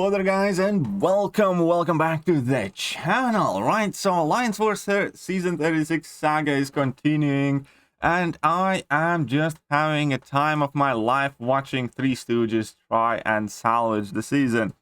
Hello there guys, and welcome back to the channel. Right, so Alliance Wars Season 36 saga is continuing, and I am just having a time of my life watching Three Stooges try and salvage the season.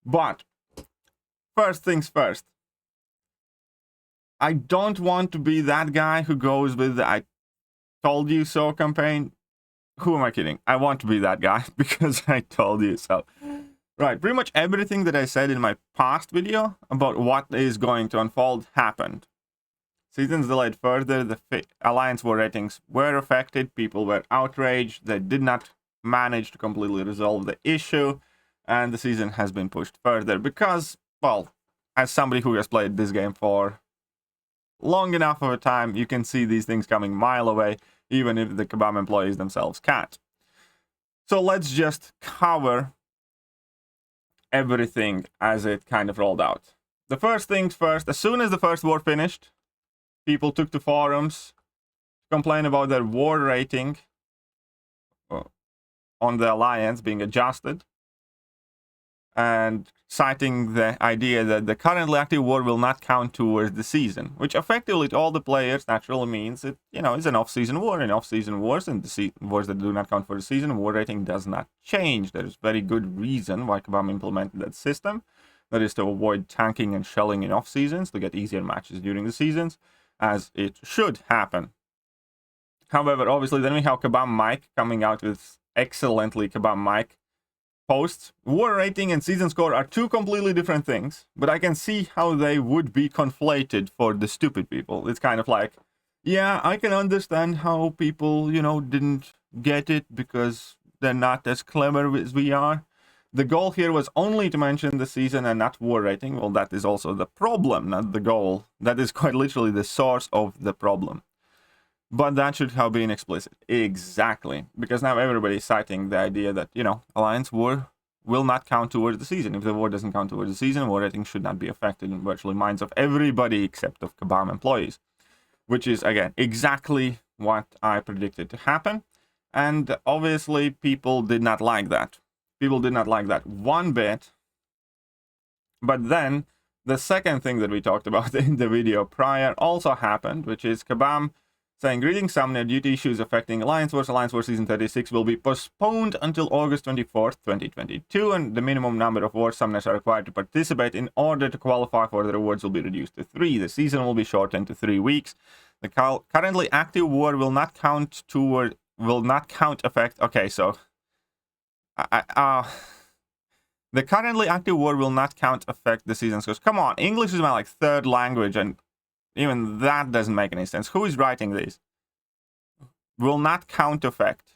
But first things first, I don't want to be that guy who goes with the "I told you so" campaign. Who am I kidding? I want to be that guy because I told you so. Right, pretty much everything that I said in my past video about what is going to unfold happened. Seasons delayed further, the Alliance War ratings were affected, people were outraged, they did not manage to completely resolve the issue, and the season has been pushed further because, well, as somebody who has played this game for long enough of a time, you can see these things coming a mile away, even if the Kabam employees themselves can't. So let's just cover everything as it kind of rolled out. The first things first, as soon as the first war finished, people took to forums to complain about their war rating on the Alliance being adjusted, and citing the idea that the currently active war will not count towards the season, which effectively to all the players naturally means it, it's an off-season war. In off-season wars and the wars that do not count for the season, war rating does not change. There is very good reason why Kabam implemented that system. That is to avoid tanking and shelling in off-seasons, to get easier matches during the seasons, as it should happen. However, obviously, then we have Kabam Mike coming out with excellently Kabam Mike posts. War rating and season score are two completely different things, but I can see how they would be conflated for the stupid people. It's kind of like, yeah, I can understand how people, didn't get it because they're not as clever as we are. The goal here was only to mention the season and not war rating. Well, that is also the problem, not the goal. That is quite literally the source of the problem. But that should have been explicit. Exactly. Because now everybody's citing the idea that, Alliance War will not count towards the season. If the war doesn't count towards the season, war rating should not be affected in virtually minds of everybody except of Kabam employees. Which is, again, exactly what I predicted to happen. And obviously, people did not like that. People did not like that one bit. But then, the second thing that we talked about in the video prior also happened, which is Kabam saying, "Greetings, Summoner. Due to issues affecting Alliance Wars Season 36 will be postponed until August 24th, 2022, and the minimum number of war summoners are required to participate in order to qualify for the rewards will be reduced to 3. The season will be shortened to 3 weeks. The currently active war will not count effect." Okay, so the currently active war will not count affect the season scores. Come on, English is my third language, and even that doesn't make any sense. Who is writing this? Will not count effect.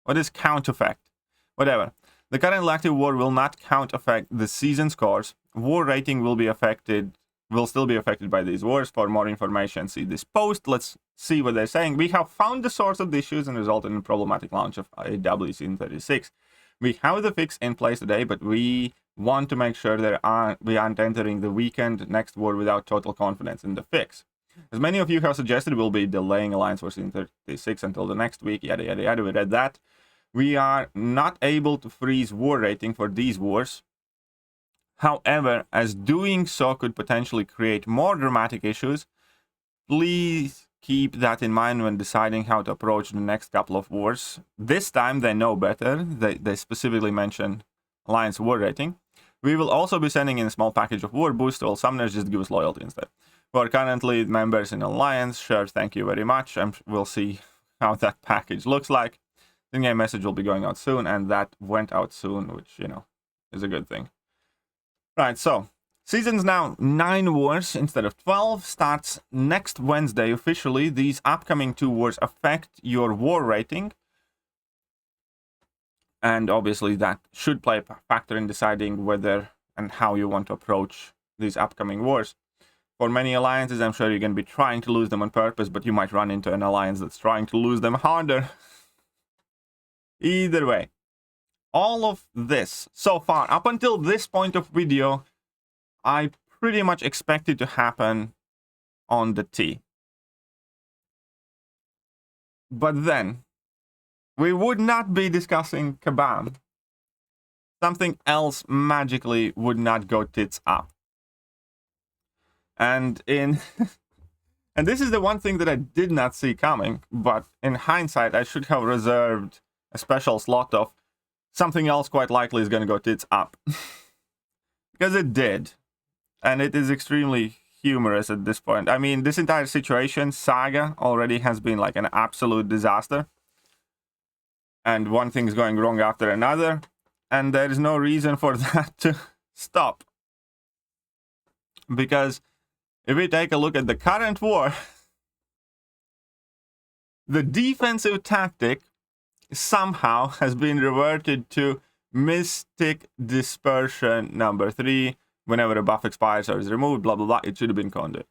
What is count effect? Whatever. The current active war will not count affect the season scores. War rating will still be affected by these wars. For more information, see this post. Let's see what they're saying. "We have found the source of the issues and resulted in a problematic launch of AW Season 36. We have the fix in place today, but we want to make sure that we aren't entering the weekend next war without total confidence in the fix. As many of you have suggested, we'll be delaying Alliance Wars Season 36 until the next week, yada yada yada. We read that. We are not able to freeze war rating for these wars. However, as doing so could potentially create more dramatic issues, please keep that in mind when deciding how to approach the next couple of wars. This time they know better. They specifically mention Alliance war rating. We will also be sending in a small package of war boost to all summoners. Just give us loyalty instead. Who are currently members in Alliance. Sure, thank you very much. We'll see how that package looks like. The in-game message will be going out soon, and that went out soon, which, is a good thing. Right, so season's now 9 wars instead of 12. Starts next Wednesday officially. These upcoming 2 wars affect your war rating. And obviously that should play a factor in deciding whether and how you want to approach these upcoming wars. For many alliances, I'm sure you're going to be trying to lose them on purpose, but you might run into an alliance that's trying to lose them harder. Either way, all of this so far, up until this point of video, I pretty much expected to happen on the T. But then, we would not be discussing Kabam something else magically would not go tits up. And and this is the one thing that I did not see coming, but in hindsight, I should have reserved a special slot of something else quite likely is going to go tits up. Because it did. And it is extremely humorous at this point. I mean, this entire situation, saga, already has been like an absolute disaster. And one thing's going wrong after another. And there is no reason for that to stop. Because if we take a look at the current war, the defensive tactic somehow has been reverted to Mystic Dispersion number 3. Whenever a buff expires or is removed, blah, blah, blah, it should have been conduit.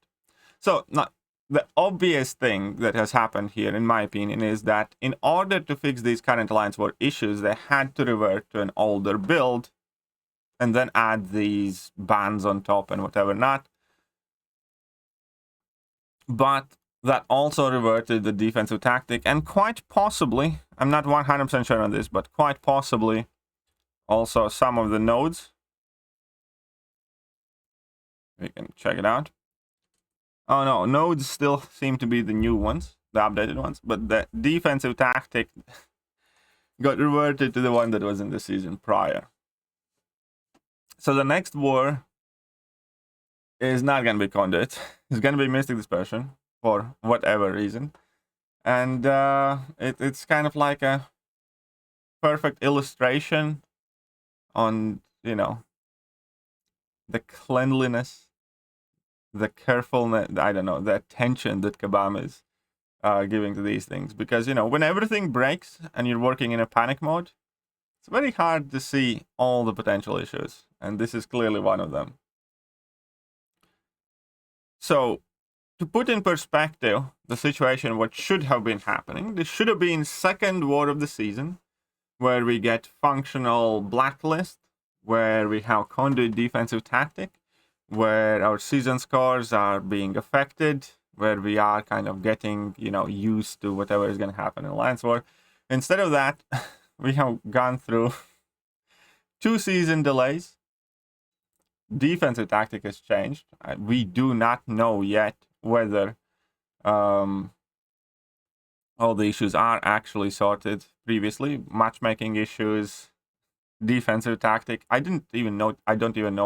So now, the obvious thing that has happened here, in my opinion, is that in order to fix these current Alliance War issues, they had to revert to an older build and then add these bans on top and whatever not. But that also reverted the defensive tactic, and quite possibly, I'm not 100% sure on this, but quite possibly also some of the nodes. We can check it out. Oh no, nodes still seem to be the new ones, the updated ones, but the defensive tactic got reverted to the one that was in the season prior. So the next war is not going to be conduit. It's going to be Mystic Dispersion for whatever reason. And it's kind of like a perfect illustration on, you know, the cleanliness, the carefulness, I don't know, the attention that Kabam is giving to these things. Because, you know, when everything breaks and you're working in a panic mode, it's very hard to see all the potential issues. And this is clearly one of them. So, to put in perspective the situation, what should have been happening, this should have been second war of the season, where we get functional blacklist, where we have conduit defensive tactic, where our season scores are being affected, where we are kind of getting, you know, used to whatever is going to happen in Alliance War. Instead of that, we have gone through 2 season delays. Defensive tactic has changed. We do not know yet whether all the issues are actually sorted previously. Matchmaking issues, defensive tactic. I don't even know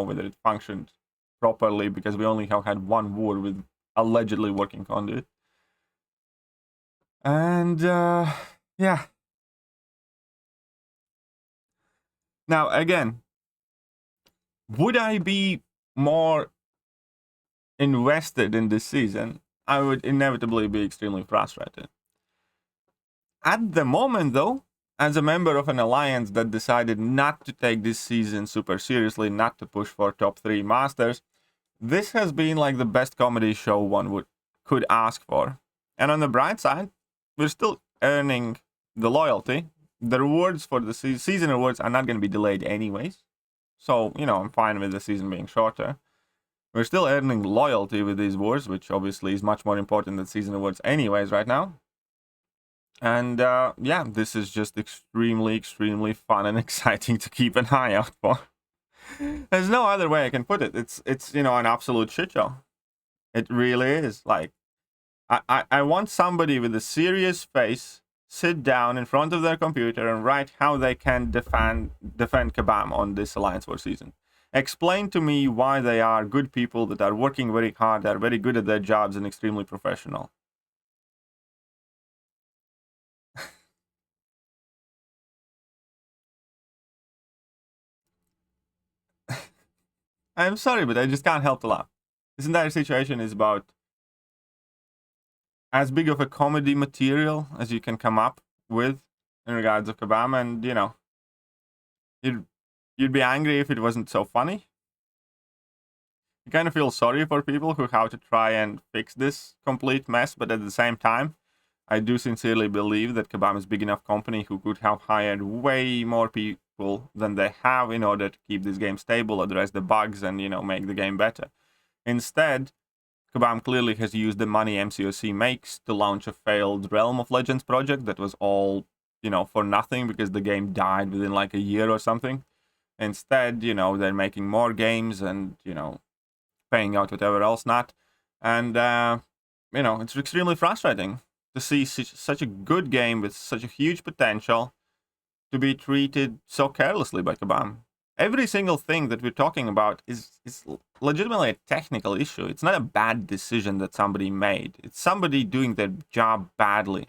whether it functioned properly, because we only have had one war with allegedly working conduit. And yeah. Now again, would I be more invested in this season? I would inevitably be extremely frustrated. At the moment though, as a member of an alliance that decided not to take this season super seriously, not to push for top 3 masters, this has been like the best comedy show one could ask for. And on the bright side, we're still earning the loyalty. The rewards for the season rewards are not going to be delayed anyways. So, you know, I'm fine with the season being shorter. We're still earning loyalty with these wars, which obviously is much more important than season awards anyways right now. And yeah, this is just extremely, extremely fun and exciting to keep an eye out for. There's no other way I can put it. It's you know, an absolute shit show. It really is. Like, I want somebody with a serious face sit down in front of their computer and write how they can defend Kabam on this Alliance War season. Explain to me why they are good people that are working very hard, they are very good at their jobs and extremely professional. I'm sorry, but I just can't help to laugh. This entire situation is about as big of a comedy material as you can come up with in regards of Kabam, and, you know, you'd be angry if it wasn't so funny. You kind of feel sorry for people who have to try and fix this complete mess, but at the same time, I do sincerely believe that Kabam is a big enough company who could have hired way more people than they have in order to keep this game stable, address the bugs, and, you know, make the game better. Instead, Kabam clearly has used the money MCOC makes to launch a failed Realm of Legends project that was all, you know, for nothing because the game died within like a year or something. Instead, they're making more games and, paying out whatever else not. And, it's extremely frustrating to see such a good game with such a huge potential to be treated so carelessly by Kabam. Every single thing that we're talking about is legitimately a technical issue. It's not a bad decision that somebody made. It's somebody doing their job badly.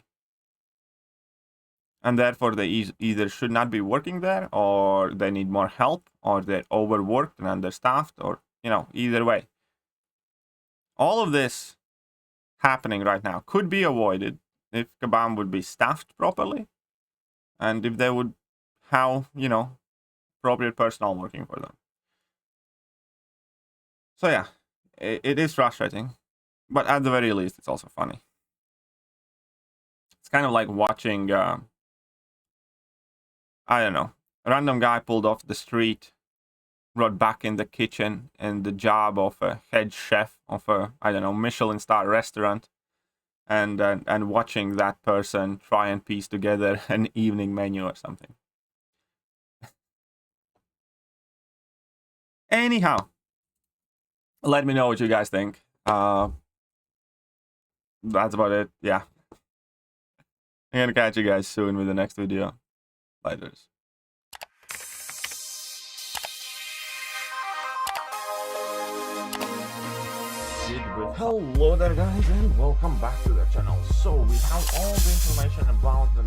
And therefore, they either should not be working there, or they need more help, or they're overworked and understaffed, or, either way. All of this happening right now could be avoided if Kabam would be staffed properly, and if they would have, appropriate personnel working for them. So yeah, it is frustrating, but at the very least, it's also funny. It's kind of like watching, I don't know, a random guy pulled off the street, brought back in the kitchen and the job of a head chef of a, I don't know, Michelin star restaurant, and watching that person try and piece together an evening menu or something. Anyhow, let me know what you guys think. That's about it. Yeah. I'm gonna catch you guys soon with the next video. Laters. Hello there guys, and welcome back to the channel. So we have all the information about the